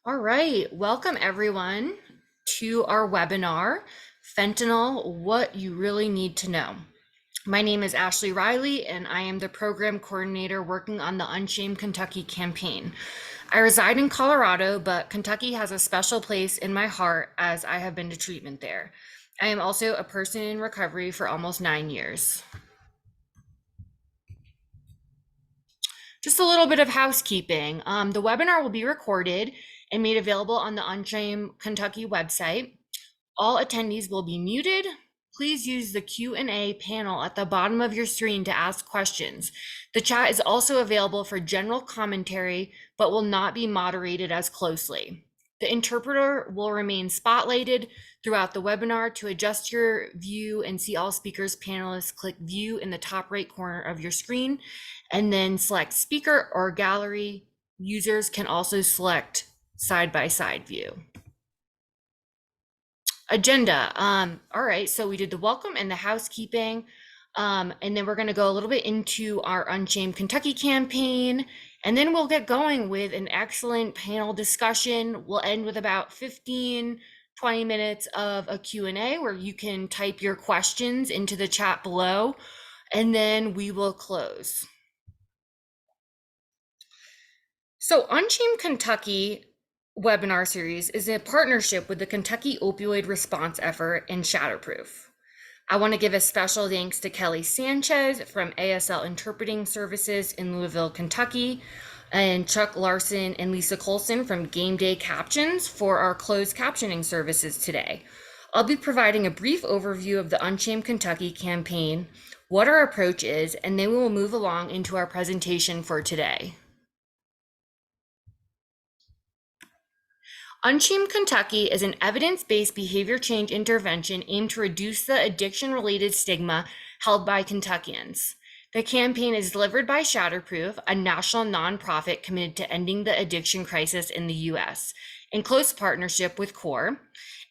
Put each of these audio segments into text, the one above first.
All right, welcome everyone to our webinar, Fentanyl, What You Really Need to Know. My name is Ashley Riley, and I am the program coordinator working on the UNSHAME Kentucky campaign. I reside in Colorado, but Kentucky has a special place in my heart as I have been to treatment there. I am also a person in recovery for almost 9 years. Just a little bit of housekeeping. The webinar will be recorded and made available on the UNSHAME Kentucky website. All attendees will be muted. Please use the Q&A panel at the bottom of your screen to ask questions. The chat is also available for general commentary, but will not be moderated as closely. The interpreter will remain spotlighted throughout the webinar. To adjust your view and see all speakers, panelists, click view in the top right corner of your screen and then select speaker or gallery. Users can also select side-by-side view. Agenda. All right, so we did the welcome and the housekeeping, and then we're going to go a little bit into our Unchained Kentucky campaign, and then we'll get going with an excellent panel discussion. We'll end with about 15, 20 minutes of a Q&A where you can type your questions into the chat below, and then we will close. So Unchained Kentucky webinar series is a partnership with the Kentucky Opioid Response Effort and Shatterproof. I want to give a special thanks to Kelly Sanchez from ASL Interpreting Services in Louisville, Kentucky, and Chuck Larson and Lisa Colson from Game Day Captions for our closed captioning services today. I'll be providing a brief overview of the Unchained Kentucky campaign, what our approach is, and then we will move along into our presentation for today. Unchained Kentucky is an evidence-based behavior change intervention aimed to reduce the addiction-related stigma held by Kentuckians. The campaign is delivered by Shatterproof, a national nonprofit committed to ending the addiction crisis in the U.S., in close partnership with CORE,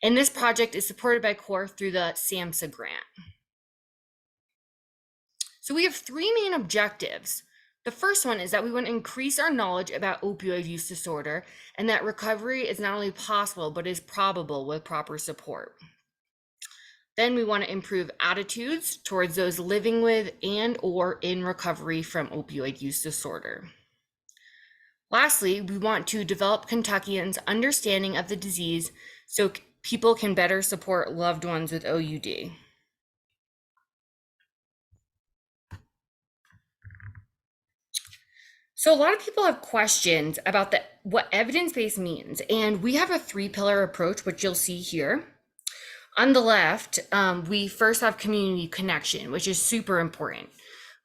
and this project is supported by CORE through the SAMHSA grant. So we have three main objectives. The first one is that we want to increase our knowledge about opioid use disorder and that recovery is not only possible, but is probable with proper support. Then we want to improve attitudes towards those living with and or in recovery from opioid use disorder. Lastly, we want to develop Kentuckians' understanding of the disease so people can better support loved ones with OUD. So a lot of people have questions about what evidence-based means, and we have a three-pillar approach, which you'll see here. On the left, we first have community connection, which is super important.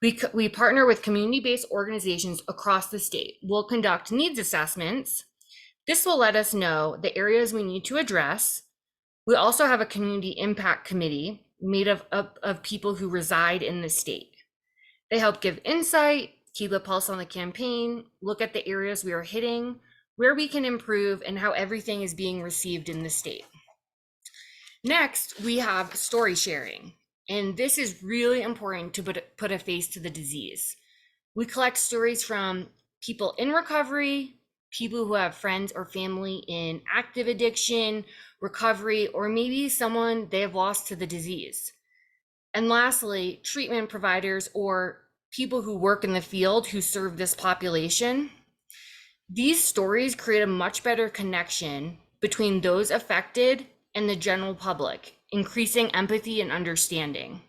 We partner with community-based organizations across the state. We'll conduct needs assessments. This will let us know the areas we need to address. We also have a community impact committee made of people who reside in the state. They help give insight, keep a pulse on the campaign, look at the areas we are hitting, where we can improve, and how everything is being received in the state. Next, we have story sharing, and this is really important to put a face to the disease. We collect stories from people in recovery, people who have friends or family in active addiction, recovery, or maybe someone they have lost to the disease. And lastly, treatment providers or people who work in the field who serve this population. These stories create a much better connection between those affected and the general public, increasing empathy and understanding.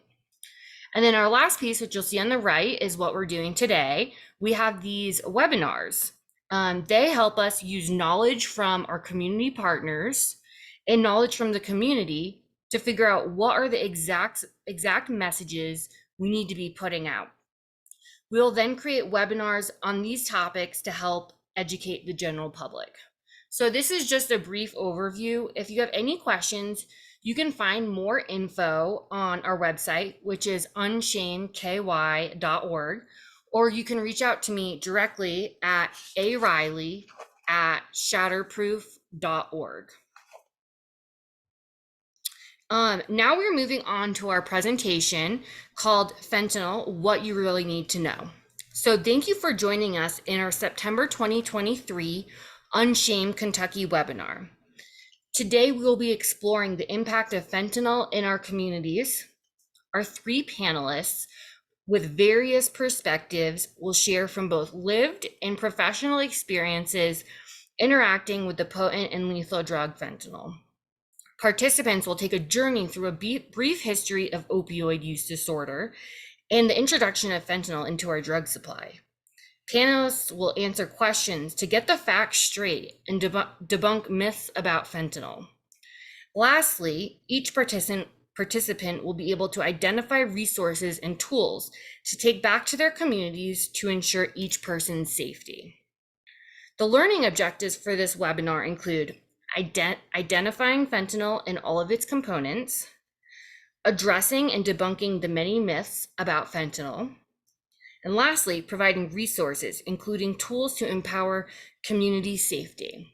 And then our last piece, which you'll see on the right, is what we're doing today. We have these webinars. They help us use knowledge from our community partners and knowledge from the community to figure out what are the exact messages we need to be putting out. We will then create webinars on these topics to help educate the general public. So this is just a brief overview. If you have any questions, you can find more info on our website, which is unshameky.org, or you can reach out to me directly at ariley@shatterproof.org. Now we're moving on to our presentation called Fentanyl, What You Really Need to Know. So thank you for joining us in our September 2023 UNSHAME Kentucky webinar. Today, we will be exploring the impact of fentanyl in our communities. Our three panelists with various perspectives will share from both lived and professional experiences interacting with the potent and lethal drug fentanyl. Participants will take a journey through a brief history of opioid use disorder and the introduction of fentanyl into our drug supply. Panelists will answer questions to get the facts straight and debunk myths about fentanyl. Lastly, each participant will be able to identify resources and tools to take back to their communities to ensure each person's safety. The learning objectives for this webinar include identifying fentanyl and all of its components, addressing and debunking the many myths about fentanyl, and lastly, providing resources, including tools to empower community safety.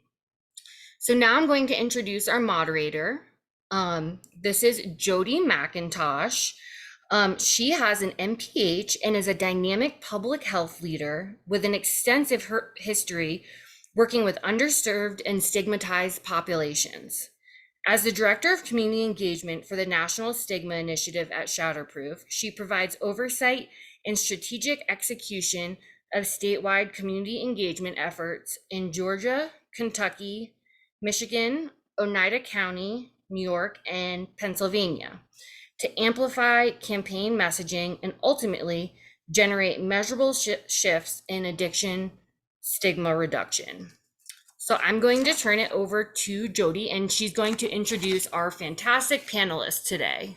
So now I'm going to introduce our moderator. This is Jody McIntosh. She has an MPH and is a dynamic public health leader with an extensive history working with underserved and stigmatized populations. As the Director of Community Engagement for the National Stigma Initiative at Shatterproof, she provides oversight and strategic execution of statewide community engagement efforts in Georgia, Kentucky, Michigan, Oneida County, New York, and Pennsylvania to amplify campaign messaging and ultimately generate measurable shifts in addiction stigma reduction. So I'm going to turn it over to Jody, and she's going to introduce our fantastic panelists today.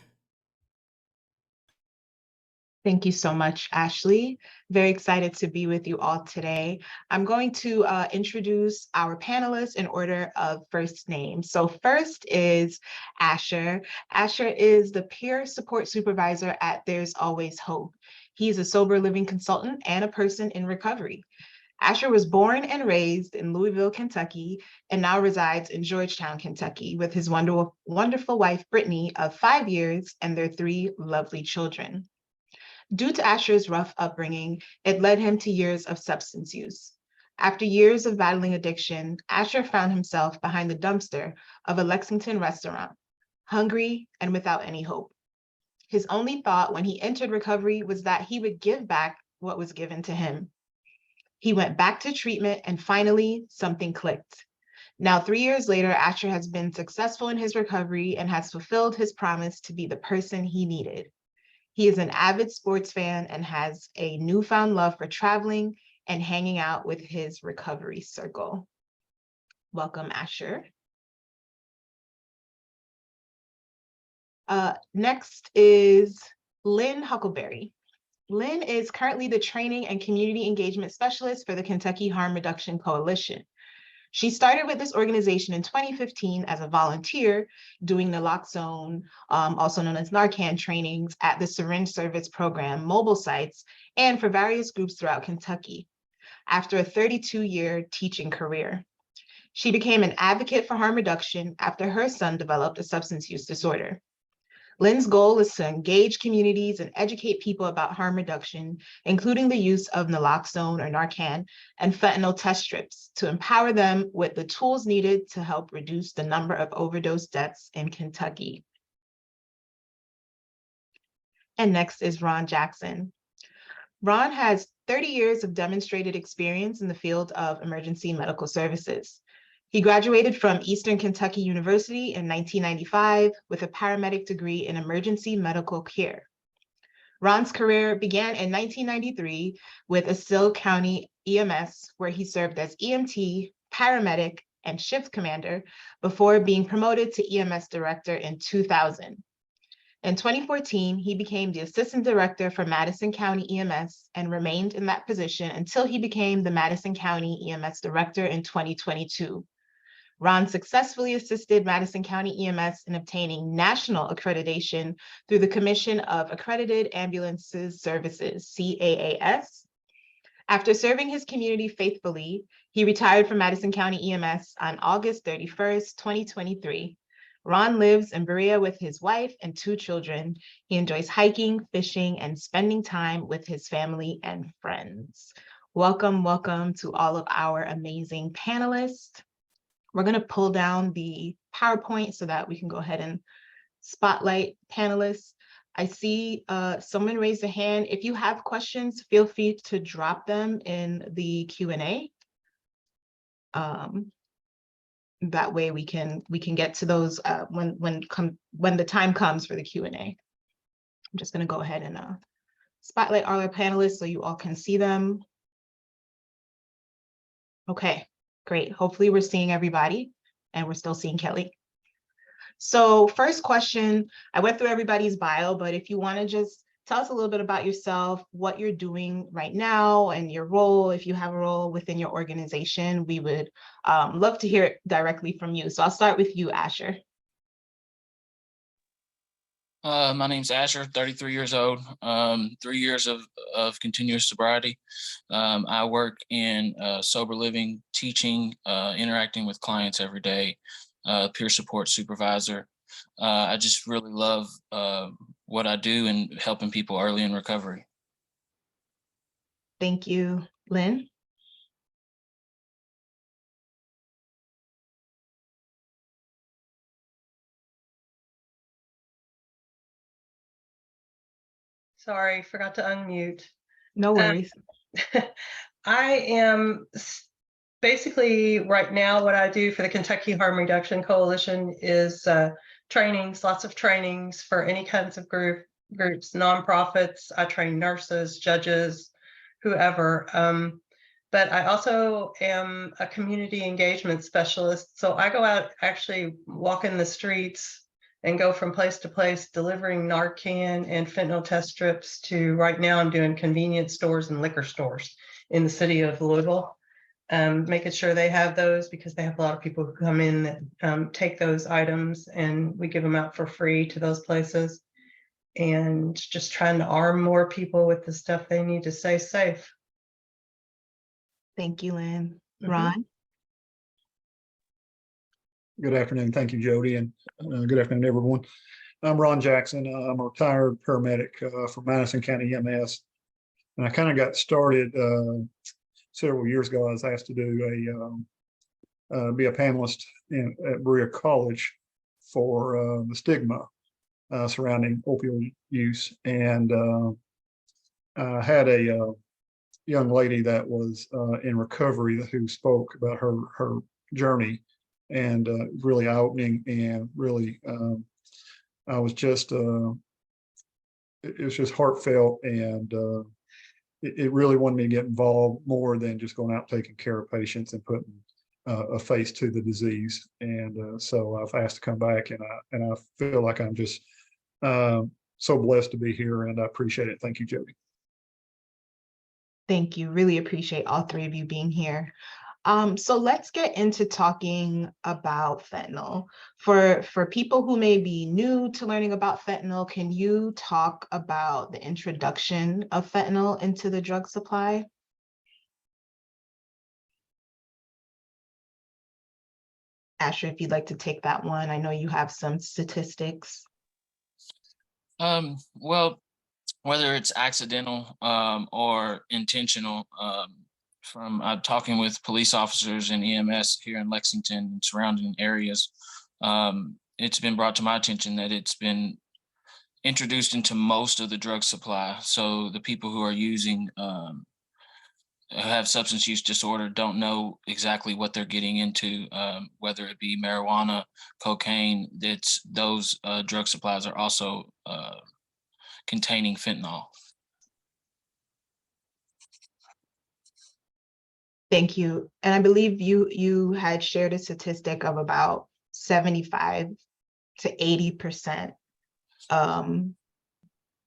Thank you so much, Ashley. Very excited to be with you all today. I'm going to introduce our panelists in order of first name. So first is Asher. Asher is the peer support supervisor at There's Always Hope. He's a sober living consultant and a person in recovery. Asher was born and raised in Louisville, Kentucky, and now resides in Georgetown, Kentucky, with his wonderful wife, Brittany, of 5 years, and their 3 lovely children. Due to Asher's rough upbringing, it led him to years of substance use. After years of battling addiction, Asher found himself behind the dumpster of a Lexington restaurant, hungry and without any hope. His only thought when he entered recovery was that he would give back what was given to him. He went back to treatment and finally something clicked. Now, 3 years later, Asher has been successful in his recovery and has fulfilled his promise to be the person he needed. He is an avid sports fan and has a newfound love for traveling and hanging out with his recovery circle. Welcome, Asher. Next is Lynn Huckleberry. Lynn is currently the Training and Community Engagement Specialist for the Kentucky Harm Reduction Coalition. She started with this organization in 2015 as a volunteer doing naloxone, also known as Narcan trainings at the Syringe Service Program mobile sites and for various groups throughout Kentucky. After a 32-year teaching career, she became an advocate for harm reduction after her son developed a substance use disorder. Lynn's goal is to engage communities and educate people about harm reduction, including the use of naloxone or Narcan and fentanyl test strips to empower them with the tools needed to help reduce the number of overdose deaths in Kentucky. And next is Ron Jackson. Ron has 30 years of demonstrated experience in the field of emergency medical services. He graduated from Eastern Kentucky University in 1995 with a paramedic degree in emergency medical care. Ron's career began in 1993 with Estill County EMS, where he served as EMT, paramedic, and shift commander before being promoted to EMS director in 2000. In 2014, he became the assistant director for Madison County EMS and remained in that position until he became the Madison County EMS director in 2022. Ron successfully assisted Madison County EMS in obtaining national accreditation through the Commission of Accredited Ambulances Services, CAAS. After serving his community faithfully, he retired from Madison County EMS on August 31st, 2023. Ron lives in Berea with his wife and 2 children. He enjoys hiking, fishing, and spending time with his family and friends. Welcome, welcome to all of our amazing panelists. We're going to pull down the PowerPoint so that we can go ahead and spotlight panelists. I see someone raised a hand. If you have questions, feel free to drop them in the Q&A. That way we can get to those when the time comes for the Q&A. I'm just going to go ahead and spotlight all our panelists so you all can see them. Okay, great. Hopefully we're seeing everybody and we're still seeing Kelly. So first question, I went through everybody's bio, but if you want to just tell us a little bit about yourself, what you're doing right now and your role, if you have a role within your organization, we would love to hear it directly from you. So I'll start with you, Asher. My name's Asher, 33 years old, 3 years of continuous sobriety. I work in sober living, teaching, interacting with clients every day, peer support supervisor. I just really love what I do and helping people early in recovery. Thank you. Lynn? Sorry, forgot to unmute. No worries. I am basically right now what I do for the Kentucky Harm Reduction Coalition is trainings, lots of trainings for any kinds of groups, nonprofits. I train nurses, judges, whoever. But I also am a community engagement specialist. So I go out, actually walk in the streets and go from place to place delivering Narcan and fentanyl test strips to, right now I'm doing convenience stores and liquor stores in the city of Louisville, making sure they have those because they have a lot of people who come in that take those items and we give them out for free to those places, and just trying to arm more people with the stuff they need to stay safe. Thank you, Lynn. Ron? Good afternoon. Thank you, Jody, and good afternoon, everyone. I'm Ron Jackson. I'm a retired paramedic from Madison County EMS, and I kind of got started several years ago. I was asked to do be a panelist at Berea College for the stigma surrounding opioid use, and I had a young lady that was in recovery who spoke about her journey, and really eye-opening, and really I was just it was just heartfelt, and it really wanted me to get involved more than just going out taking care of patients and putting a face to the disease. And so I've asked to come back, and I feel like I'm just so blessed to be here, and I appreciate it. Thank you, Jody. Thank you. Really appreciate all three of you being here. So let's get into talking about fentanyl. For people who may be new to learning about fentanyl, can you talk about the introduction of fentanyl into the drug supply? Asher, if you'd like to take that one, I know you have some statistics. Well, whether it's accidental or intentional, from talking with police officers and EMS here in Lexington and surrounding areas, it's been brought to my attention that it's been introduced into most of the drug supply. So the people who are using have substance use disorder don't know exactly what they're getting into, whether it be marijuana, cocaine. Those drug supplies are also containing fentanyl. Thank you. And I believe you had shared a statistic of about 75 to 80%.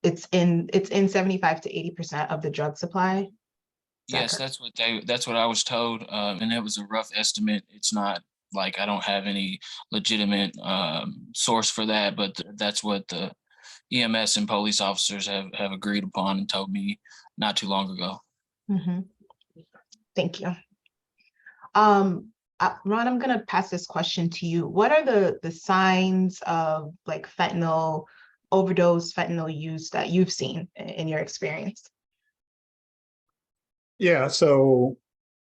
It's in 75 to 80% of the drug supply. Yes, that's what I was told, and it was a rough estimate. It's not like I don't have any legitimate source for that, but that's what the EMS and police officers have agreed upon and told me not too long ago. Mm-hmm. Thank you. Ron, I'm going to pass this question to you. What are the signs of like fentanyl overdose, fentanyl use that you've seen in your experience? Yeah, so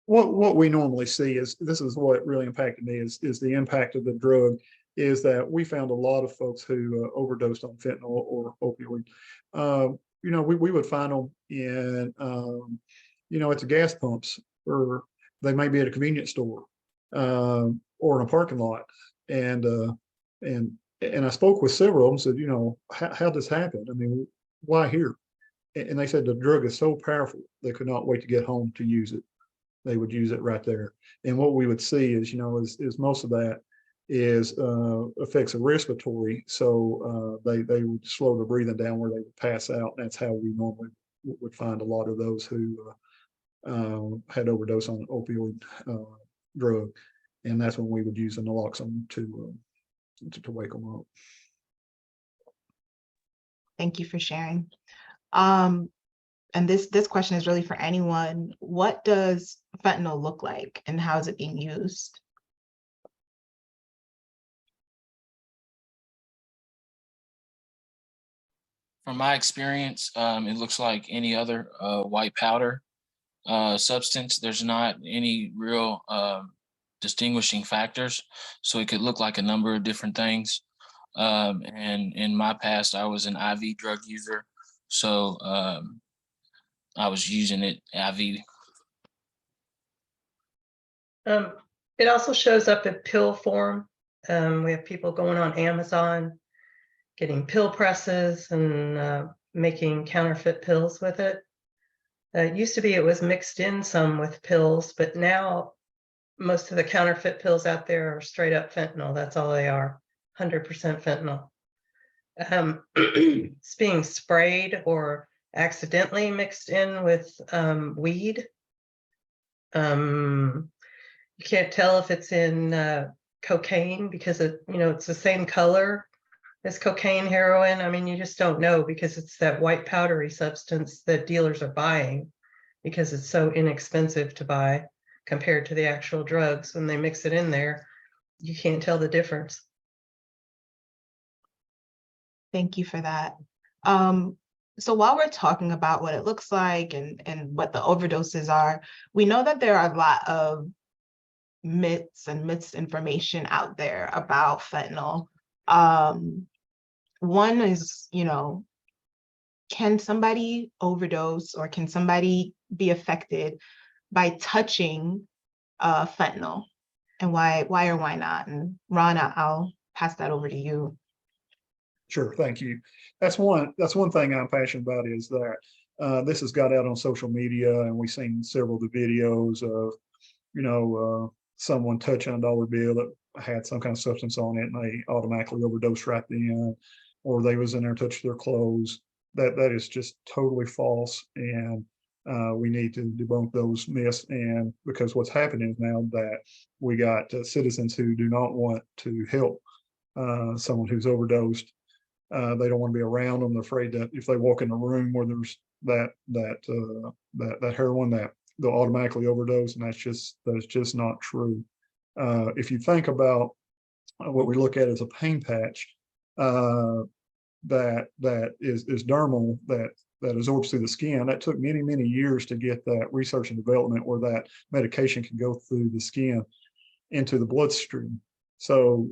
what we normally see is, this is what really impacted me, is the impact of the drug, is that we found a lot of folks who overdosed on fentanyl or opioid. We would find them in, at the gas pumps, or they may be at a convenience store, or in a parking lot. And I spoke with several of them, said, how this happened? I mean, why here? And they said the drug is so powerful, they could not wait to get home to use it. They would use it right there. And what we would see is, is most of that is affects the respiratory. So they would slow the breathing down where they would pass out. And that's how we normally would find a lot of those who had overdose on an opioid drug. And that's when we would use the naloxone to wake them up. Thank you for sharing. And this question is really for anyone. What does fentanyl look like, and how is it being used? From my experience, it looks like any other white powder substance. There's not any real distinguishing factors. So it could look like a number of different things. And in my past, I was an IV drug user. So I was using it IV. It also shows up in pill form. We have people going on Amazon, getting pill presses and making counterfeit pills with it. It used to be it was mixed in some with pills, but now most of the counterfeit pills out there are straight up fentanyl. That's all they are, 100% fentanyl. It's being sprayed or accidentally mixed in with weed. You can't tell if it's in cocaine because it's the same color as cocaine, heroin. I mean, you just don't know because it's that white powdery substance that dealers are buying because it's so inexpensive to buy compared to the actual drugs. When they mix it in there, you can't tell the difference. Thank you for that. So while we're talking about what it looks like and what the overdoses are, we know that there are a lot of myths and misinformation out there about fentanyl. One is, can somebody overdose, or can somebody be affected by touching fentanyl? And why or why not? And Ron, I'll pass that over to you. Sure, thank you. That's one thing I'm passionate about, is that this has got out on social media, and we've seen several of the videos of someone touching a dollar bill that had some kind of substance on it, and they automatically overdosed right then, or they was in there touched their clothes. That is just totally false, and we need to debunk those myths. And because what's happening is now that we got citizens who do not want to help someone who's overdosed. They don't want to be around them. They're afraid that if they walk in a room where there's that heroin, that they'll automatically overdose, and that's just not true. If you think about what we look at as a pain patch, that is dermal, that absorbs through the skin. That took many years to get that research and development where that medication can go through the skin into the bloodstream. So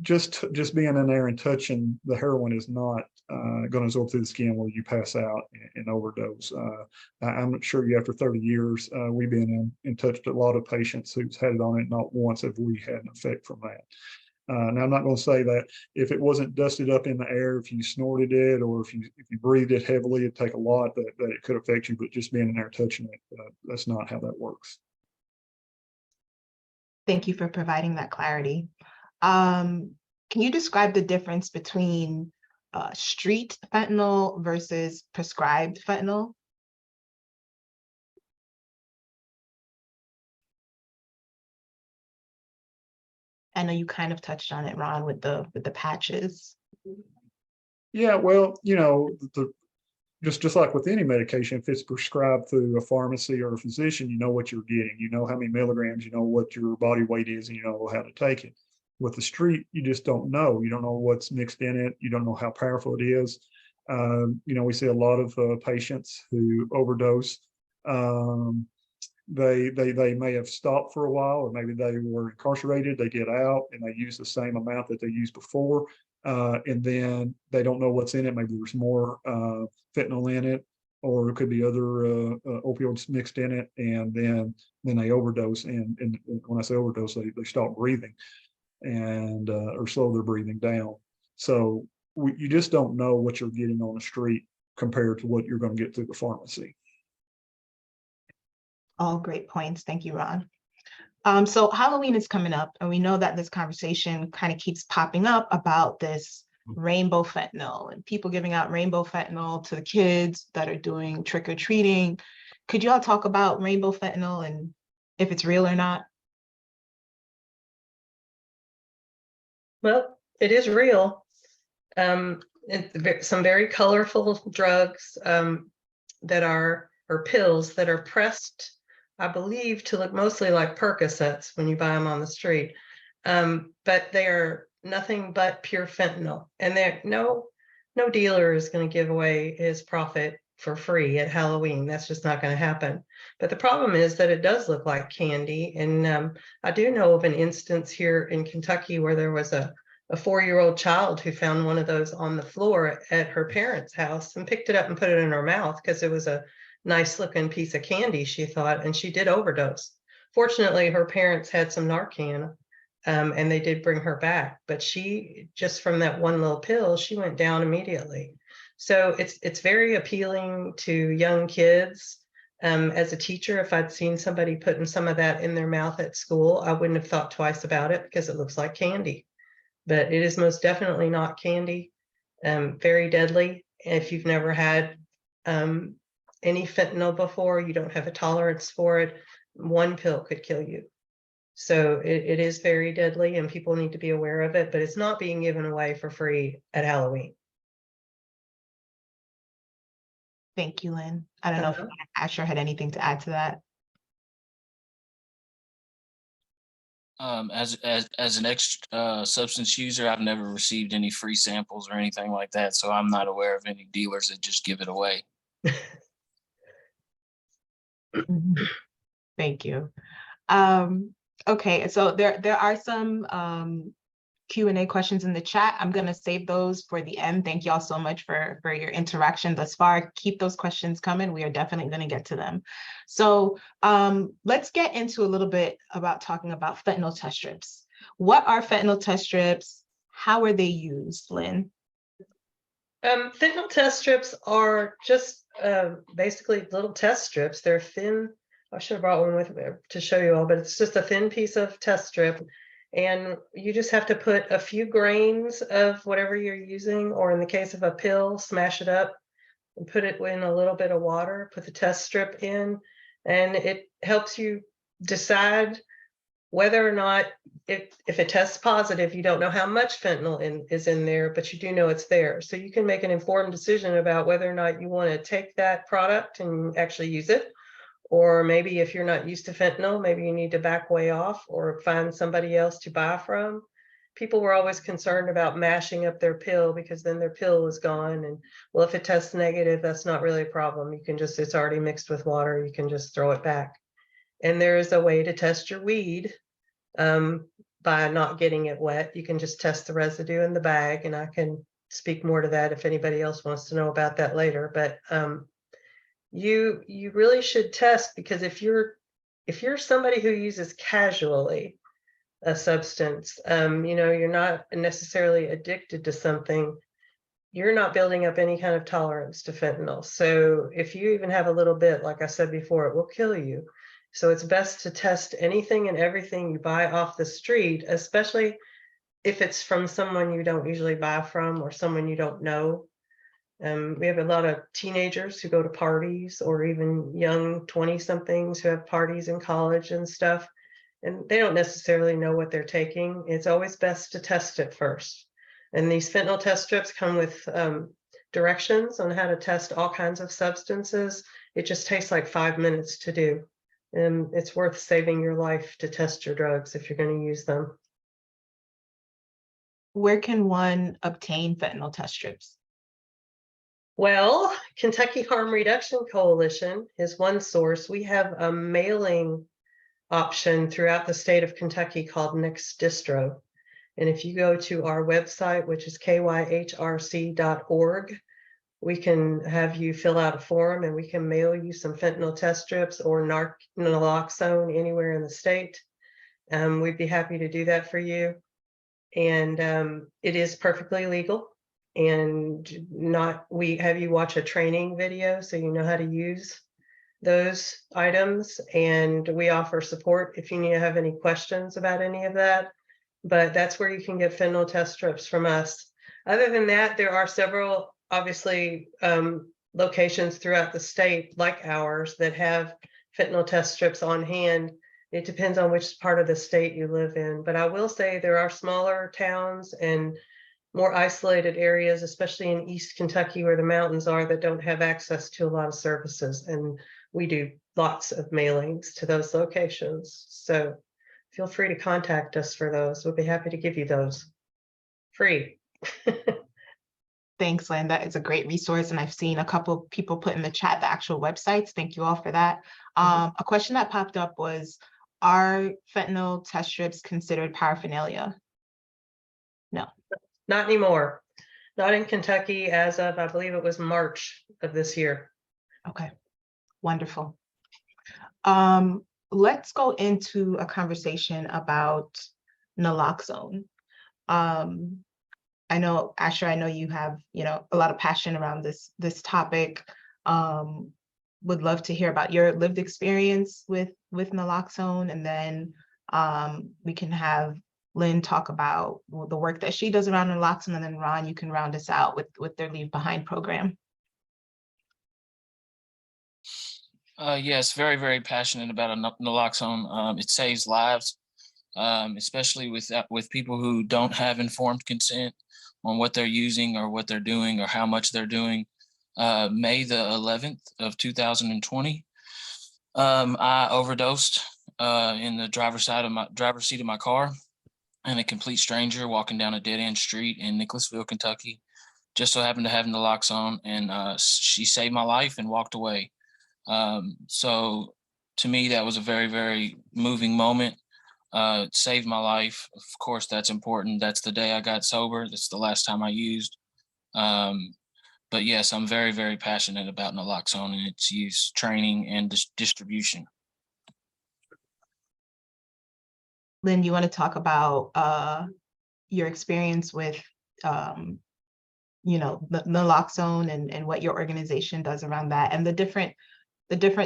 just being in there and touching the heroin is not going to absorb through the skin where you pass out and overdose. I'm sure you, after 30 years, we've been in touch with a lot of patients who's had it on it. Not once have we had an effect from that. Now, I'm not going to say that if it wasn't dusted up in the air, if you snorted it, or if you breathed it heavily, it'd take a lot that it could affect you. But just being in there touching it, that's not how that works. Thank you for providing that clarity. Can you describe the difference between street fentanyl versus prescribed fentanyl? I know you kind of touched on it, Ron, with the patches. Yeah, well, just like with any medication, if it's prescribed through a pharmacy or a physician, you know what you're getting. You know how many milligrams, you know what your body weight is, and you know how to take it. With the street, you just don't know. You don't know what's mixed in it. You don't know how powerful it is. We see a lot of patients who overdose They may have stopped for a while, or maybe they were incarcerated, they get out and they use the same amount that they used before. And then they don't know what's in it. Maybe there's more fentanyl in it, or it could be other opioids mixed in it. And then they overdose. And when I say overdose, they stop breathing and or slow their breathing down. So you just don't know what you're getting on the street compared to what you're going to get through the pharmacy. All great points. Thank you, Ron. So Halloween is coming up, and we know that this conversation kind of keeps popping up about this rainbow fentanyl and people giving out rainbow fentanyl to the kids that are doing trick-or-treating. Could you all talk about rainbow fentanyl and if it's real or not? Well, it is real. Some very colorful drugs that are, or pills that are pressed, I believe, to look mostly like Percocets when you buy them on the street. But they are nothing but pure fentanyl. And no dealer is going to give away his profit for free at Halloween. That's just not going to happen. But the problem is that it does look like candy. And I do know of an instance here in Kentucky where there was a 4-year-old child who found one of those on the floor at her parents' house and picked it up and put it in her mouth because it was a nice looking piece of candy, she thought, and she did overdose. Fortunately, her parents had some Narcan and they did bring her back, but she, just from that one little pill, she went down immediately. So it's very appealing to young kids. As a teacher, if I'd seen somebody putting some of that in their mouth at school, I wouldn't have thought twice about it because it looks like candy. But it is most definitely not candy. Very deadly. If you've never had any fentanyl before, you don't have a tolerance for it, one pill could kill you. So it is very deadly and people need to be aware of it, but it's not being given away for free at Halloween. Thank you, Lynn. I don't know if Asher had anything to add to that. As an extra substance user, I've never received any free samples or anything like that, so I'm not aware of any dealers that just give it away. Thank you. Okay, so there are some Q&A questions in the chat. I'm going to save those for the end. Thank you all so much for your interaction thus far. Keep those questions coming. We are definitely going to get to them. So let's get into a little bit about talking about fentanyl test strips. What are fentanyl test strips? How are they used, Lynn? Fentanyl test strips are just basically little test strips. They're thin. I should have brought one with me to show you all, but it's just a thin piece of test strip. And you just have to put a few grains of whatever you're using, or in the case of a pill, smash it up and put it in a little bit of water, put the test strip in, and it helps you decide whether or not, if it tests positive, you don't know how much fentanyl is in there, but you do know it's there. So you can make an informed decision about whether or not you want to take that product and actually use it. Or maybe if you're not used to fentanyl, maybe you need to back way off or find somebody else to buy from. People were always concerned about mashing up their pill because then their pill is gone. And well, if it tests negative, that's not really a problem. You can just, it's already mixed with water. You can just throw it back. And there is a way to test your weed by not getting it wet. You can just test the residue in the bag. And I can speak more to that if anybody else wants to know about that later. But you really should test, because if you're somebody who uses casually a substance, you're not necessarily addicted to something, you're not building up any kind of tolerance to fentanyl. So if you even have a little bit, like I said before, it will kill you. So it's best to test anything and everything you buy off the street, especially if it's from someone you don't usually buy from or someone you don't know. We have a lot of teenagers who go to parties, or even young 20-somethings who have parties in college and stuff, and they don't necessarily know what they're taking. It's always best to test it first. And these fentanyl test strips come with directions on how to test all kinds of substances. It just takes like 5 minutes to do. And it's worth saving your life to test your drugs if you're going to use them. Where can one obtain fentanyl test strips? Well, Kentucky Harm Reduction Coalition is one source. We have a mailing option throughout the state of Kentucky called Next Distro. And if you go to our website, which is kyhrc.org, we can have you fill out a form and we can mail you some fentanyl test strips or naloxone anywhere in the state. We'd be happy to do that for you. And it is perfectly legal. And we have you watch a training video so you know how to use those items, and we offer support if you need to have any questions about any of that. But that's where you can get fentanyl test strips from us. Other than that, there are several, obviously, locations throughout the state like ours that have fentanyl test strips on hand. It depends on which part of the state you live in. But I will say there are smaller towns and more isolated areas, especially in East Kentucky where the mountains are, that don't have access to a lot of services. And we do lots of mailings to those locations. So feel free to contact us for those. We'll be happy to give you those free. Thanks, Lynn. That is a great resource. And I've seen a couple people put in the chat the actual websites. Thank you all for that. A question that popped up was, are fentanyl test strips considered paraphernalia? No. Not anymore. Not in Kentucky as of, I believe it was March of this year. Okay, wonderful. Let's go into a conversation about naloxone. I know, Asher, I know you have, a lot of passion around this topic. Would love to hear about your lived experience with naloxone, and then we can have Lynn talk about the work that she does around naloxone, and then Ron, you can round us out with their Leave Behind program. Yes, very, very passionate about naloxone. It saves lives, especially with people who don't have informed consent on what they're using or what they're doing or how much they're doing. May the 11th of 2020, I overdosed in the driver's seat of my car, and a complete stranger walking down a dead-end street in Nicholasville, Kentucky, just so happened to have naloxone, and she saved my life and walked away. So to me, that was a very, very moving moment. It saved my life. Of course, that's important. That's the day I got sober. That's the last time I used. But yes, I'm very, very passionate about naloxone and its use, training, and distribution. Lynn, you want to talk about your experience with, the naloxone and what your organization does around that, and the different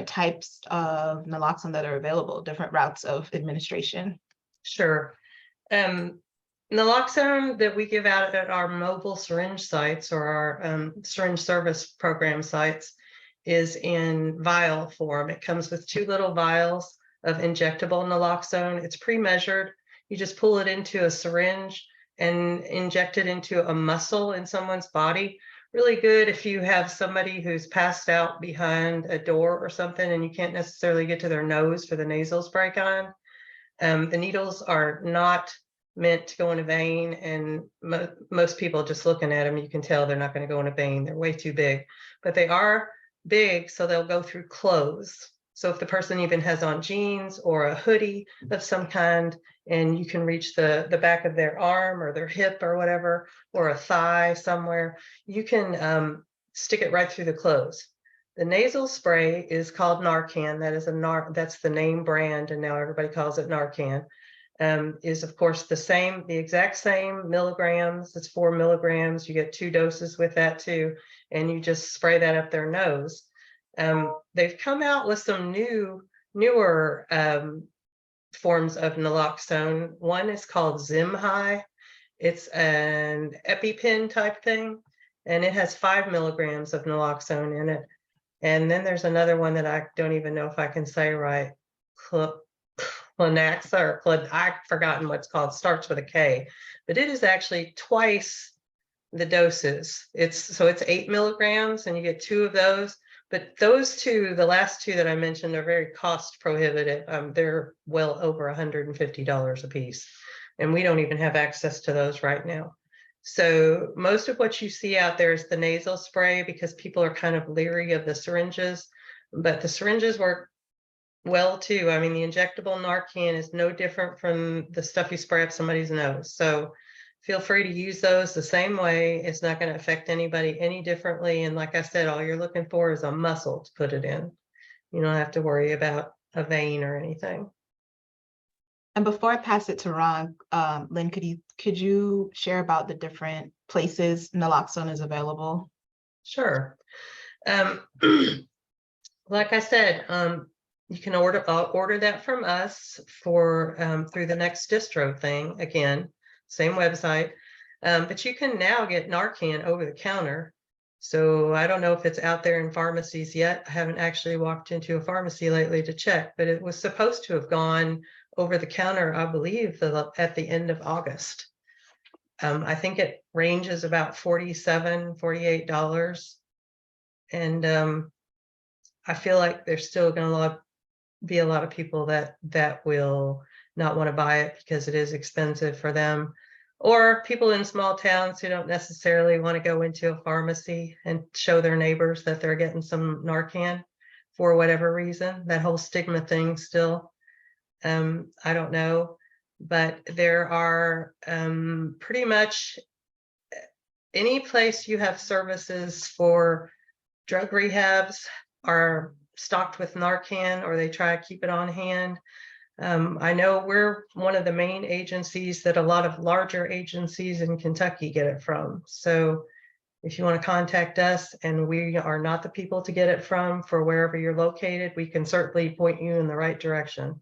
types of naloxone that are available, different routes of administration? Sure. Naloxone that we give out at our mobile syringe sites or our syringe service program sites is in vial form. It comes with 2 little vials of injectable naloxone. It's pre-measured. You just pull it into a syringe and inject it into a muscle in someone's body. Really good if you have somebody who's passed out behind a door or something and you can't necessarily get to their nose for the nasal spray kind. The needles are not meant to go in a vein, and most people just looking at them, you can tell they're not going to go in a vein. They're way too big, but they are big, so they'll go through clothes. So if the person even has on jeans or a hoodie of some kind, and you can reach the back of their arm or their hip or whatever, or a thigh somewhere, you can stick it right through the clothes. The nasal spray is called Narcan. That's the name brand, and now everybody calls it Narcan. Is of course the exact same milligrams. It's 4 milligrams. You get 2 doses with that too, and you just spray that up their nose. They've come out with some newer forms of naloxone. One is called Zimhigh. It's an EpiPen type thing, and it has 5 milligrams of naloxone in it. And then there's another one that I don't even know if I can say right. Clanaxa or I've forgotten what it's called. It starts with a K, but it is actually twice the doses. It's 8 milligrams, and you get 2 of those. But those 2, the last 2 that I mentioned, are very cost prohibitive. They're well over $150 a piece, and we don't even have access to those right now. So most of what you see out there is the nasal spray because people are kind of leery of the syringes, but the syringes work well too. I mean, the injectable Narcan is no different from the stuff you spray up somebody's nose. So feel free to use those the same way. It's not going to affect anybody any differently. And like I said, all you're looking for is a muscle to put it in. You don't have to worry about a vein or anything. And before I pass it to Ron, Lynn, could you share about the different places naloxone is available? Sure. Like I said, you can order that from us for through the Next Distro thing. Again, same website, but you can now get Narcan over the counter. So I don't know if it's out there in pharmacies yet. I haven't actually walked into a pharmacy lately to check, but it was supposed to have gone over the counter, I believe, at the end of August. I think it ranges about $47, $48. And I feel like there's still going to be a lot of people that will not want to buy it because it is expensive for them, or people in small towns who don't necessarily want to go into a pharmacy and show their neighbors that they're getting some Narcan for whatever reason. That whole stigma thing still, I don't know, but there are pretty much any place you have services for drug rehabs are stocked with Narcan, or they try to keep it on hand. I know we're one of the main agencies that a lot of larger agencies in Kentucky get it from. So if you want to contact us and we are not the people to get it from for wherever you're located, we can certainly point you in the right direction.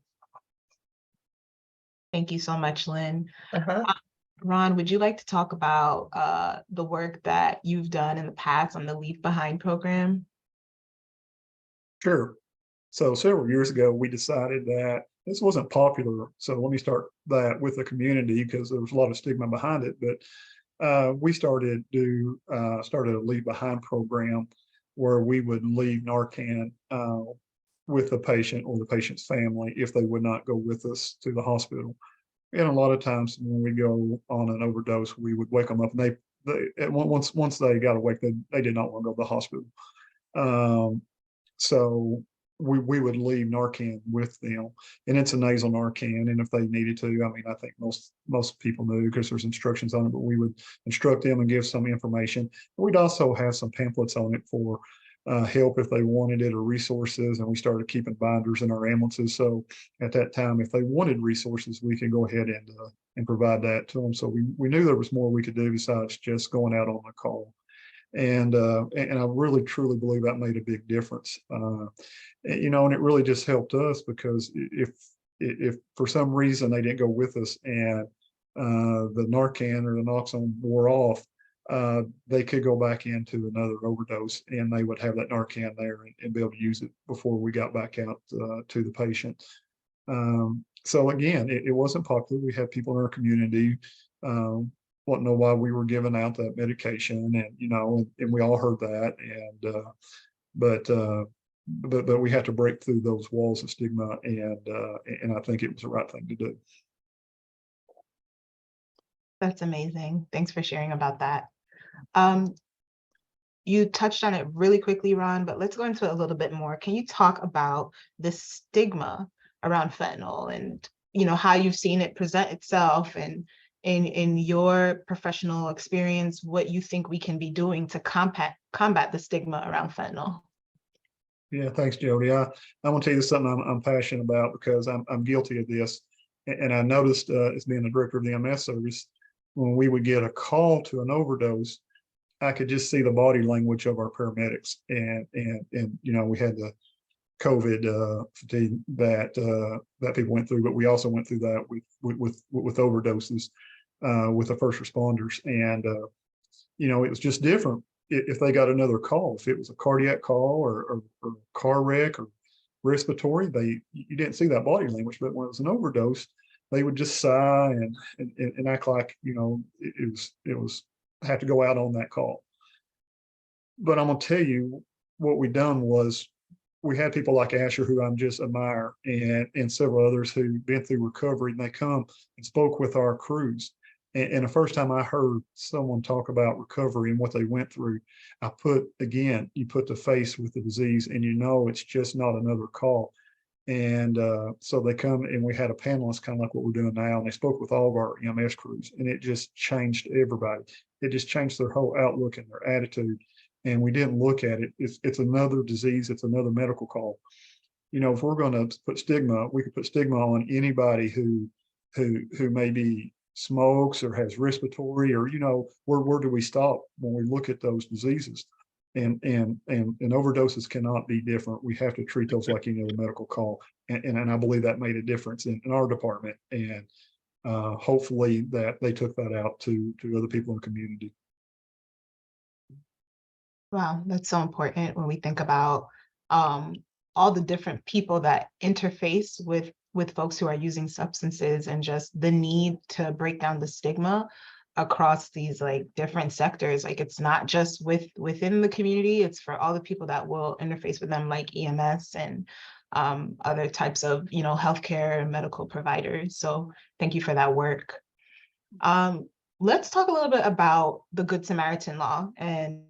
Thank you so much, Lynn. Uh-huh. Ron, would you like to talk about the work that you've done in the past on the Leave Behind program? Sure. So several years ago, we decided that this wasn't popular. So let me start that with the community because there was a lot of stigma behind it. But we started a Leave Behind program where we would leave Narcan with the patient or the patient's family if they would not go with us to the hospital. And a lot of times when we go on an overdose, we would wake them up, and once they got awake, they did not want to go to the hospital. So we would leave Narcan with them, and it's a nasal Narcan. And if they needed to, I mean, I think most people knew because there's instructions on it, but we would instruct them and give some information. We'd also have some pamphlets on it for help if they wanted it, or resources. And we started keeping binders in our ambulances. So at that time, if they wanted resources, we could go ahead and provide that to them. So we knew there was more we could do besides just going out on the call. And I really truly believe that made a big difference. You know, and it really just helped us because if for some reason they didn't go with us and the Narcan or the naloxone wore off, they could go back into another overdose, and they would have that Narcan there and be able to use it before we got back out to the patient. So again, it wasn't popular. We had people in our community wouldn't know why we were giving out that medication, and you know, and we all heard that, and but we had to break through those walls of stigma, and I think it was the right thing to do. That's amazing. Thanks for sharing about that. You touched on it really quickly, Ron, but let's go into it a little bit more. Can you talk about the stigma around fentanyl and, you know, how you've seen it present itself, and in your professional experience, what you think we can be doing to combat the stigma around fentanyl? Yeah, thanks, Jody. I'm gonna tell you something I'm passionate about because I'm guilty of this, and I noticed as being the director of the MS service, when we would get a call to an overdose, I could just see the body language of our paramedics, and you know, we had the COVID fatigue that people went through, but we also went through that with overdoses with the first responders, and you know, it was just different if they got another call. If it was a cardiac call or car wreck or respiratory, you didn't see that body language. But when it was an overdose, they would just sigh and act like, you know, it was have to go out on that call. But I'm gonna tell you what we done was we had people like Asher, who I'm just admire, and several others who've been through recovery, and they come and spoke with our crews. And the first time I heard someone talk about recovery and what they went through, I put, again, you put the face with the disease and you know it's just not another call. And so they come and we had a panelist kind of like what we're doing now, and they spoke with all of our EMS crews, and it just changed everybody. It just changed their whole outlook and their attitude. And we didn't look at it. It's another disease. It's another medical call. You know, if we're going to put stigma, we could put stigma on anybody who maybe smokes or has respiratory, or, you know, where do we stop when we look at those diseases? And overdoses cannot be different. We have to treat those like any other medical call. And I believe that made a difference in our department. And hopefully that they took that out to other people in the community. Wow, that's so important when we think about all the different people that interface with folks who are using substances, and just the need to break down the stigma across these like different sectors. Like, it's not just within the community, it's for all the people that will interface with them, like EMS and other types of, you know, healthcare and medical providers. So thank you for that work. Let's talk a little bit about the Good Samaritan law. And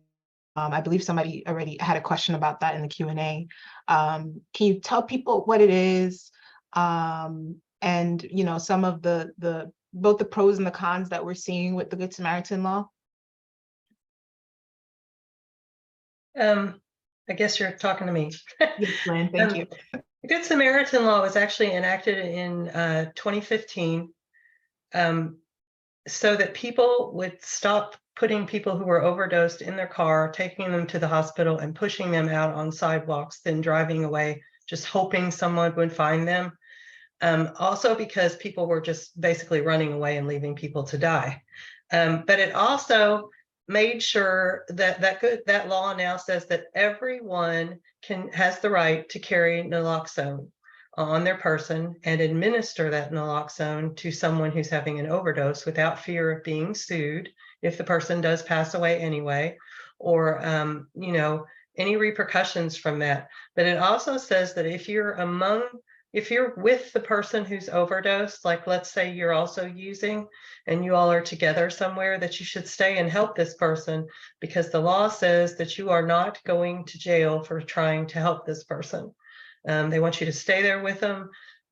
I believe somebody already had a question about that in the Q&A. Can you tell people what it is, and, you know, some of the both the pros and the cons that we're seeing with the Good Samaritan law? I guess you're talking to me. Yes, Lynn, thank you. The Good Samaritan law was actually enacted in 2015, so that people would stop putting people who were overdosed in their car, taking them to the hospital and pushing them out on sidewalks, then driving away, just hoping someone would find them. Also because people were just basically running away and leaving people to die. But it also made sure that that law now says that everyone has the right to carry naloxone on their person and administer that naloxone to someone who's having an overdose without fear of being sued if the person does pass away anyway, or you know, any repercussions from that. But it also says that if you're with the person who's overdosed, like let's say you're also using and you all are together somewhere, that you should stay and help this person, because the law says that you are not going to jail for trying to help this person. They want you to stay there with them,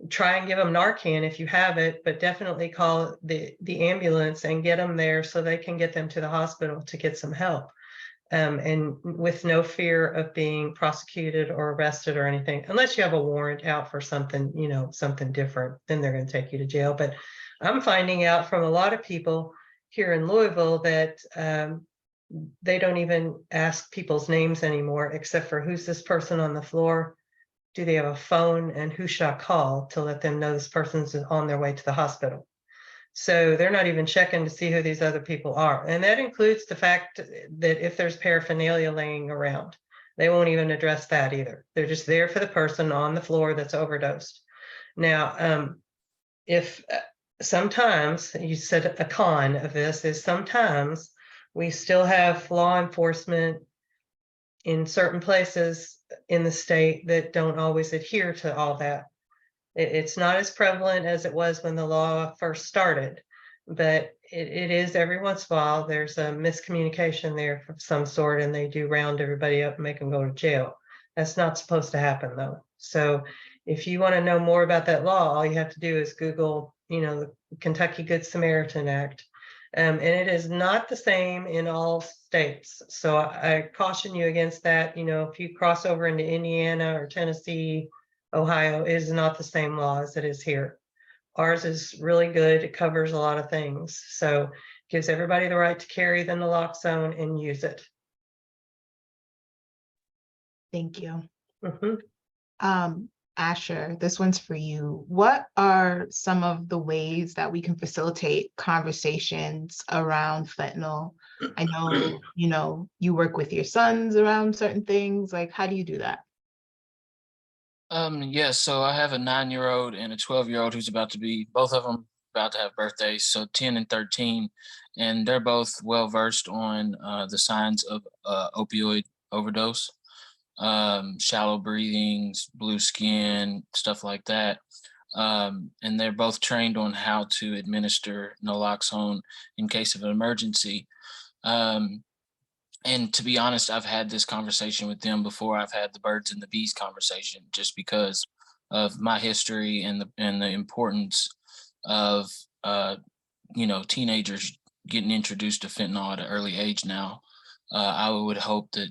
try and give them Narcan if you have it, but definitely call the ambulance and get them there so they can get them to the hospital to get some help. And with no fear of being prosecuted or arrested or anything, unless you have a warrant out for something, you know, something different, then they're going to take you to jail. But I'm finding out from a lot of people here in Louisville that they don't even ask people's names anymore, except for who's this person on the floor? Do they have a phone, and who should I call to let them know this person's on their way to the hospital? So they're not even checking to see who these other people are. And that includes the fact that if there's paraphernalia laying around, they won't even address that either. They're just there for the person on the floor that's overdosed. Now, if sometimes, you said a con of this is sometimes we still have law enforcement in certain places in the state that don't always adhere to all that. It's not as prevalent as it was when the law first started, but it is every once in a while there's a miscommunication there of some sort, and they do round everybody up and make them go to jail. That's not supposed to happen though. So if you want to know more about that law, all you have to do is Google, you know, the Kentucky Good Samaritan Act. And it is not the same in all states. So I caution you against that. You know, if you cross over into Indiana or Tennessee, Ohio, it is not the same law as it is here. Ours is really good. It covers a lot of things. So gives everybody the right to carry the naloxone and use it. Thank you. Mm-hmm. Asher, this one's for you. What are some of the ways that we can facilitate conversations around fentanyl? I know, you know, you work with your sons around certain things. Like, how do you do that? Yes, so I have a 9-year-old and a 12-year-old who's both of them about to have birthdays, so 10 and 13, and they're both well versed on the signs of opioid overdose, shallow breathings, blue skin, stuff like that. and they're both trained on how to administer naloxone in case of an emergency. And to be honest, I've had this conversation with them before I've had the birds and the bees conversation, just because of my history and the importance of teenagers getting introduced to fentanyl at an early age now. I would hope that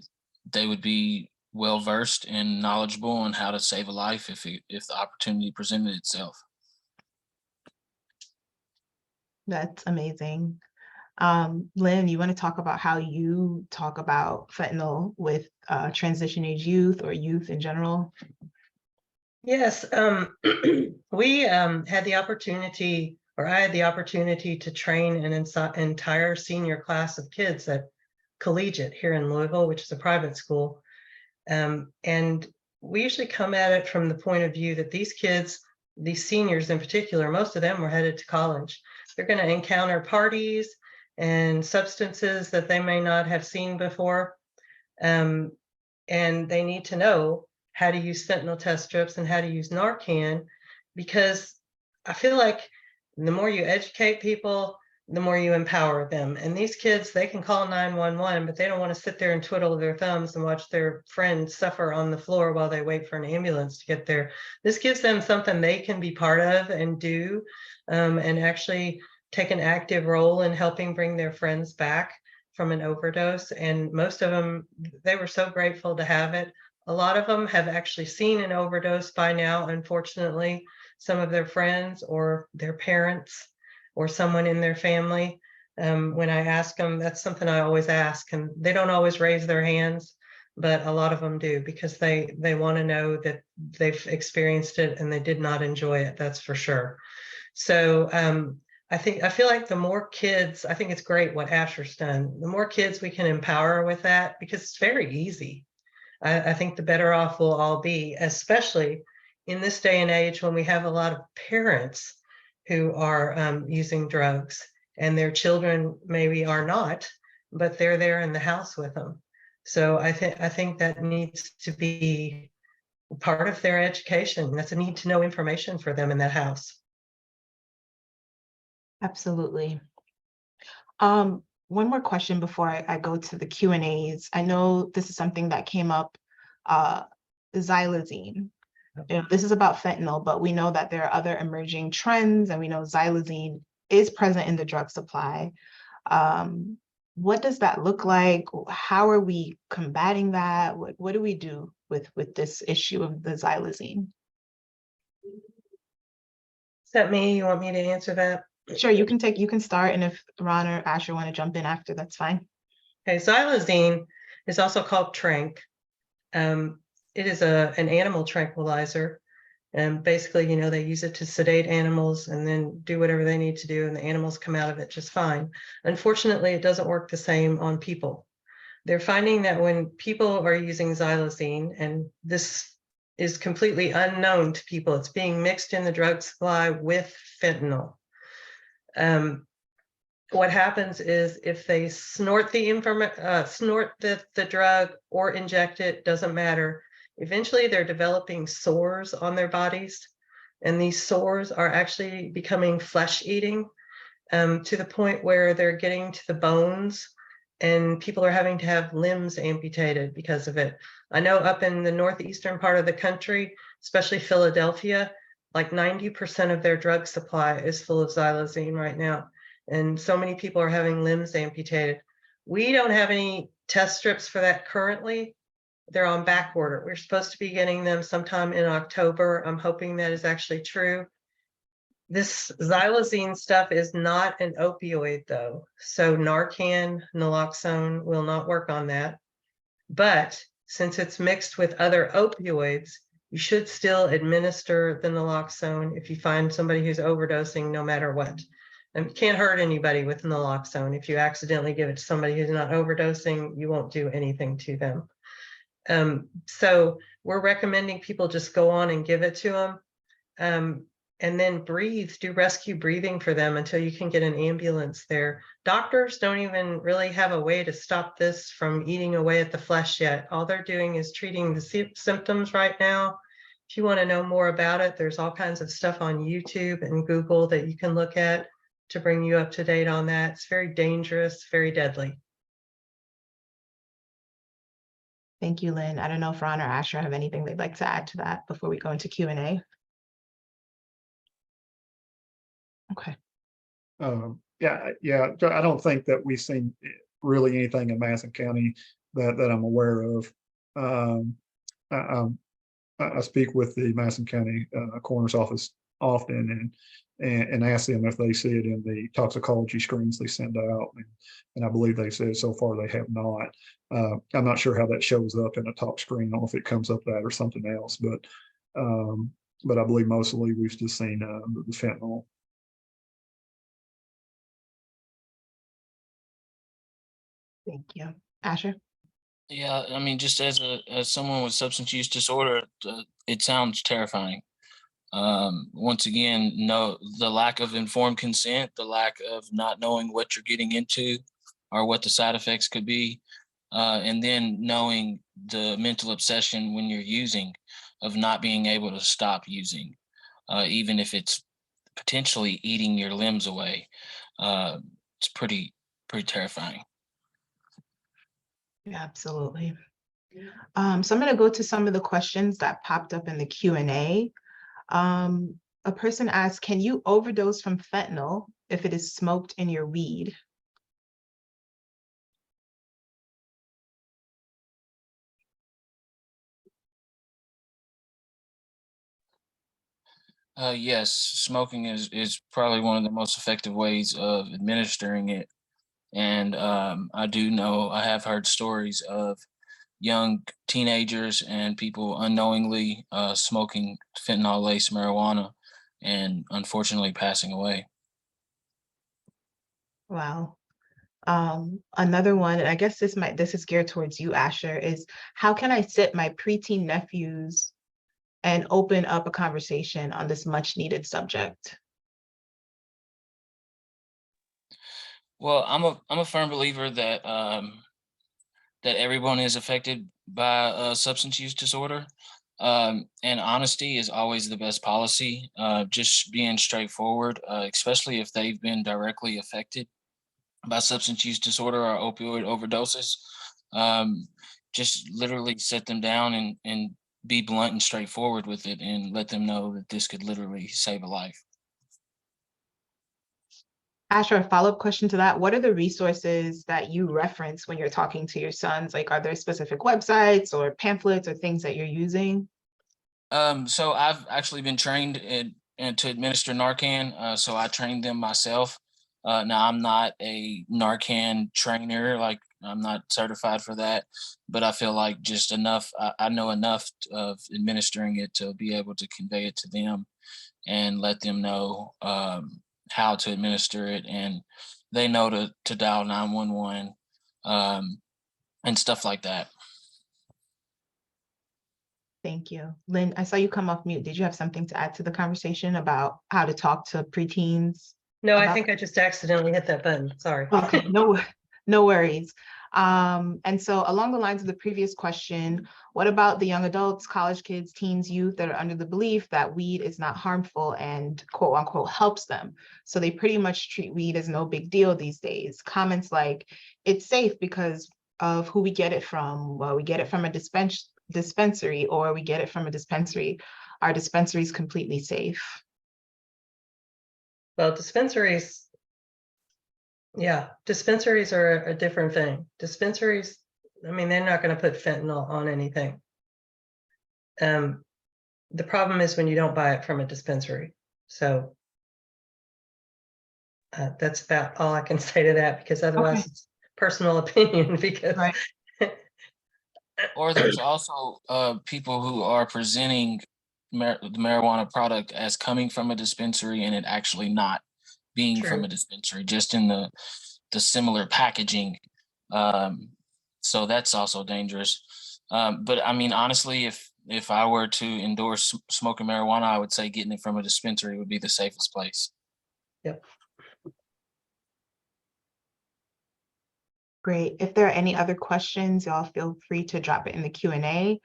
they would be well versed and knowledgeable on how to save a life if the opportunity presented itself. That's amazing. Lynn, you want to talk about how you talk about fentanyl with transition age youth or youth in general? Yes, we had the opportunity, or I had the opportunity to train an entire senior class of kids at Collegiate here in Louisville, which is a private school. And we usually come at it from the point of view that these kids, these seniors in particular, most of them were headed to college. They're going to encounter parties and substances that they may not have seen before. And they need to know how to use fentanyl test strips and how to use Narcan, because I feel like the more you educate people, the more you empower them. And these kids, they can call 911, but they don't want to sit there and twiddle their thumbs and watch their friends suffer on the floor while they wait for an ambulance to get there. This gives them something they can be part of and do, and actually take an active role in helping bring their friends back from an overdose. And most of them, they were so grateful to have it. A lot of them have actually seen an overdose by now, unfortunately. Some of their friends or their parents or someone in their family. When I ask them, that's something I always ask, and they don't always raise their hands, but a lot of them do, because they want to know that they've experienced it and they did not enjoy it, that's for sure. So I feel like the more kids, I think it's great what Asher's done. The more kids we can empower with that, because it's very easy. I think the better off we'll all be, especially in this day and age when we have a lot of parents who are using drugs and their children maybe are not, but they're there in the house with them. So I think that needs to be part of their education. That's a need to know information for them in that house. Absolutely. One more question before I go to the Q&As. I know this is something that came up, xylazine. You know, this is about fentanyl, but we know that there are other emerging trends, and we know xylazine is present in the drug supply. What does that look like? How are we combating that? What do we do with this issue of the xylazine? Is that me? You want me to answer that? Sure, you can start, and if Ron or Asher want to jump in after, that's fine. Okay, xylazine is also called Tranq. It is an animal tranquilizer, and basically, you know, they use it to sedate animals and then do whatever they need to do, and the animals come out of it just fine. Unfortunately, it doesn't work the same on people. They're finding that when people are using xylazine, and this is completely unknown to people, it's being mixed in the drug supply with fentanyl. What happens is if they snort the drug or inject it, doesn't matter. Eventually they're developing sores on their bodies, and these sores are actually becoming flesh eating, to the point where they're getting to the bones, and people are having to have limbs amputated because of it. I know up in the northeastern part of the country, especially Philadelphia, like 90% of their drug supply is full of xylazine right now. And so many people are having limbs amputated. We don't have any test strips for that currently. They're on back order. We're supposed to be getting them sometime in October. I'm hoping that is actually true. This xylazine stuff is not an opioid though. So Narcan, naloxone will not work on that. But since it's mixed with other opioids, you should still administer the naloxone if you find somebody who's overdosing, no matter what. And you can't hurt anybody with naloxone. If you accidentally give it to somebody who's not overdosing, you won't do anything to them. So we're recommending people just go on and give it to them. And then do rescue breathing for them until you can get an ambulance there. Doctors don't even really have a way to stop this from eating away at the flesh yet. All they're doing is treating the symptoms right now. If you want to know more about it, there's all kinds of stuff on YouTube and Google that you can look at to bring you up to date on that. It's very dangerous, very deadly. Thank you, Lynn. I don't know if Ron or Asher have anything they'd like to add to that before we go into Q&A. Okay. Yeah, I don't think that we've seen really anything in Madison County that I'm aware of. I speak with the Madison County coroner's office often and ask them if they see it in the toxicology screens they send out, and I believe they said so far they have not. I'm not sure how that shows up in a top screen, or if it comes up that or something else, but I believe mostly we've just seen the fentanyl. Thank you. Asher? Yeah, I mean, just as someone with substance use disorder, it sounds terrifying. Once again, the lack of informed consent, the lack of not knowing what you're getting into or what the side effects could be, and then knowing the mental obsession when you're using, of not being able to stop using, even if it's potentially eating your limbs away. It's pretty terrifying. Yeah, absolutely. So I'm going to go to some of the questions that popped up in the Q&A. A person asked, can you overdose from fentanyl if it is smoked in your weed? Yes, smoking is probably one of the most effective ways of administering it. And I do know, I have heard stories of young teenagers and people unknowingly smoking fentanyl-laced marijuana and unfortunately passing away. Wow. Another one, and I guess this is geared towards you, Asher, is how can I sit my preteen nephews and open up a conversation on this much needed subject? Well, I'm a firm believer that that everyone is affected by substance use disorder. And honesty is always the best policy. Just being straightforward, especially if they've been directly affected by substance use disorder or opioid overdoses. Just literally sit them down and be blunt and straightforward with it, and let them know that this could literally save a life. Asher, a follow-up question to that. What are the resources that you reference when you're talking to your sons? Like, are there specific websites or pamphlets or things that you're using? So I've actually been trained to administer Narcan. So I trained them myself. Now I'm not a Narcan trainer, like I'm not certified for that, but I feel like just enough, I know enough of administering it to be able to convey it to them and let them know how to administer it. And they know to dial 911 and stuff like that. Thank you. Lynn, I saw you come off mute. Did you have something to add to the conversation about how to talk to preteens? No, I think I just accidentally hit that button. Sorry. Okay, no worries. And so along the lines of the previous question, what about the young adults, college kids, teens, youth that are under the belief that weed is not harmful and quote unquote helps them? So they pretty much treat weed as no big deal these days. Comments like, it's safe because of who we get it from. Well, we get it from a dispensary, or we get it from a dispensary. Are dispensaries completely safe? Well, dispensaries are a different thing. Dispensaries, I mean, they're not going to put fentanyl on anything. The problem is when you don't buy it from a dispensary. So that's about all I can say to that, because otherwise it's personal opinion. Because right. Or there's also people who are presenting the marijuana product as coming from a dispensary and it actually not being True. from a dispensary, just in the similar packaging. So that's also dangerous. But I mean, honestly, if I were to endorse smoking marijuana, I would say getting it from a dispensary would be the safest place. Yep. Great. If there are any other questions, y'all feel free to drop it in the Q&A.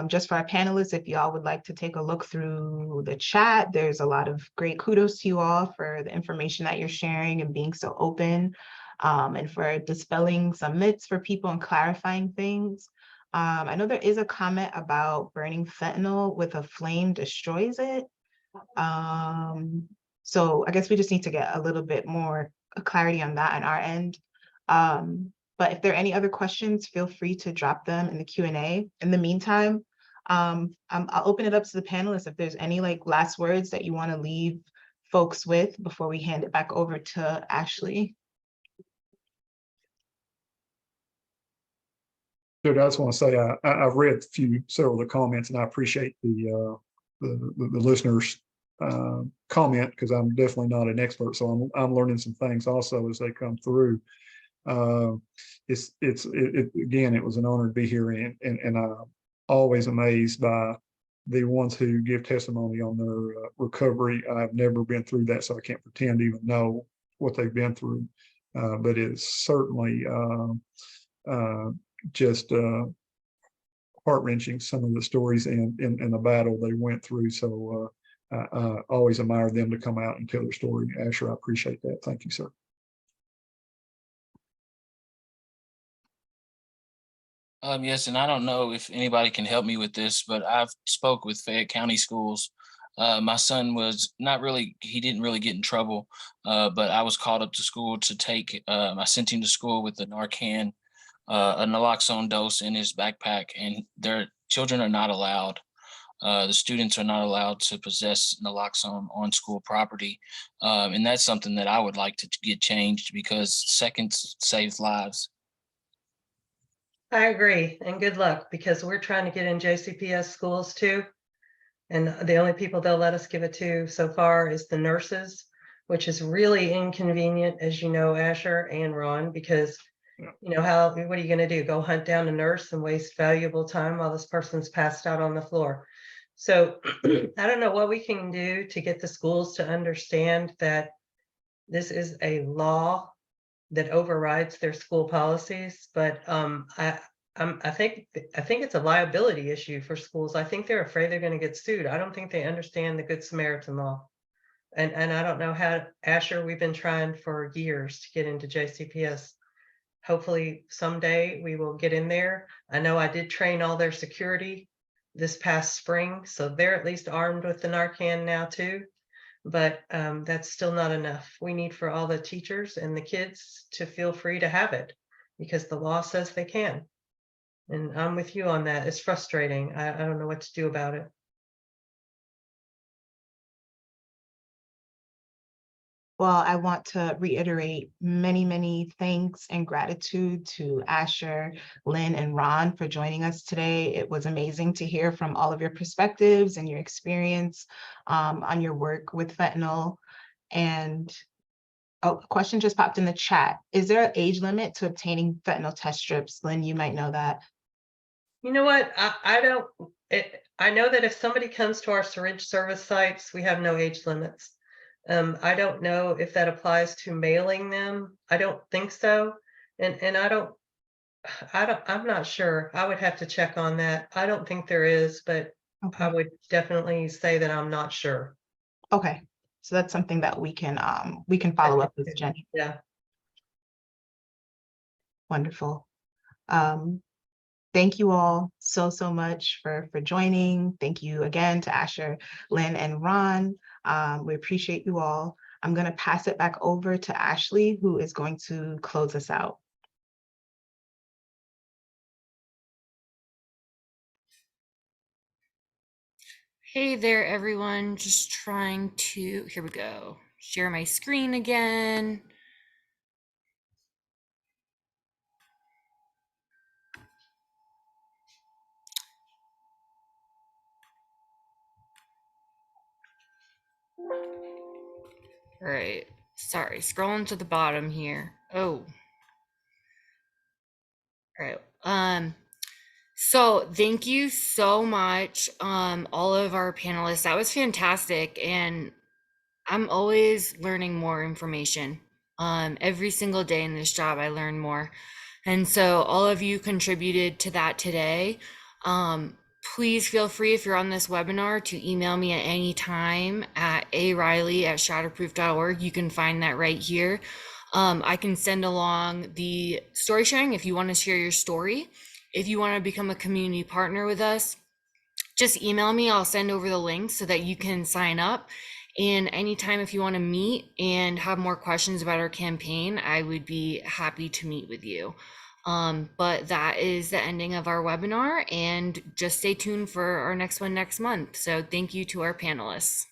Just for our panelists, if y'all would like to take a look through the chat, there's a lot of great kudos to you all for the information that you're sharing and being so open, and for dispelling some myths for people and clarifying things. I know there is a comment about burning fentanyl with a flame destroys it. So I guess we just need to get a little bit more clarity on that on our end. But if there are any other questions, feel free to drop them in the Q&A. In the meantime, I'll open it up to the panelists if there's any like last words that you want to leave folks with before we hand it back over to Ashley. Dude, I just want to say I've read several of the comments, and I appreciate the listeners' comment, because I'm definitely not an expert, so I'm learning some things also as they come through. Again, it was an honor to be here, and I'm always amazed by the ones who give testimony on their recovery. I've never been through that, so I can't pretend to even know what they've been through, but it's certainly just heart-wrenching, some of the stories and the battle they went through. So I always admire them to come out and tell their story. Asher, I appreciate that. Thank you, sir. Yes, and I don't know if anybody can help me with this, but I've spoke with Fayette County schools. My son was he didn't really get in trouble, but I was called up to school to take, I sent him to school with the Narcan, a naloxone dose in his backpack, and their children are not allowed. The students are not allowed to possess naloxone on school property. And that's something that I would like to get changed, because seconds save lives. I agree, and good luck, because we're trying to get in JCPS schools too. And the only people they'll let us give it to so far is the nurses, which is really inconvenient, as you know, Asher and Ron, because you know what are you going to do? Go hunt down a nurse and waste valuable time while this person's passed out on the floor. So I don't know what we can do to get the schools to understand that this is a law that overrides their school policies, but I think it's a liability issue for schools. I think they're afraid they're going to get sued. I don't think they understand the Good Samaritan law, and I don't know how. Asher, we've been trying for years to get into JCPS. Hopefully someday we will get in there. I know I did train all their security this past spring, so they're at least armed with the Narcan now too. But that's still not enough. We need for all the teachers and the kids to feel free to have it, because the law says they can. And I'm with you on that. It's frustrating. I don't know what to do about it. Well, I want to reiterate many, many thanks and gratitude to Asher, Lynn, and Ron for joining us today. It was amazing to hear from all of your perspectives and your experience on your work with fentanyl. And a question just popped in the chat. Is there an age limit to obtaining fentanyl test strips? Lynn, you might know that. You know what? I don't. I know that if somebody comes to our syringe service sites, we have no age limits. I don't know if that applies to mailing them. I don't think so. And I'm not sure. I would have to check on that. I don't think there is, but Okay. I would definitely say that I'm not sure. Okay. So that's something that we can follow up with Jenny. Yeah. Wonderful. Thank you all so much for joining. Thank you again to Asher, Lynn, and Ron. We appreciate you all. I'm going to pass it back over to Ashley, who is going to close us out. Hey there, everyone. Just trying to, here we go, share my screen again. All right, sorry, scrolling to the bottom here. Oh, all right. So thank you so much, all of our panelists. That was fantastic, and I'm always learning more information. Every single day in this job, I learn more, and so all of you contributed to that today. Please feel free, if you're on this webinar, to email me at any time at ariley@shatterproof.org. You can find that right here. I can send along the story sharing if you want to share your story. If you want to become a community partner with us, just email me. I'll send over the links so that you can sign up. And anytime if you want to meet and have more questions about our campaign, I would be happy to meet with you. But that is the ending of our webinar, and just stay tuned for our next one next month. So thank you to our panelists.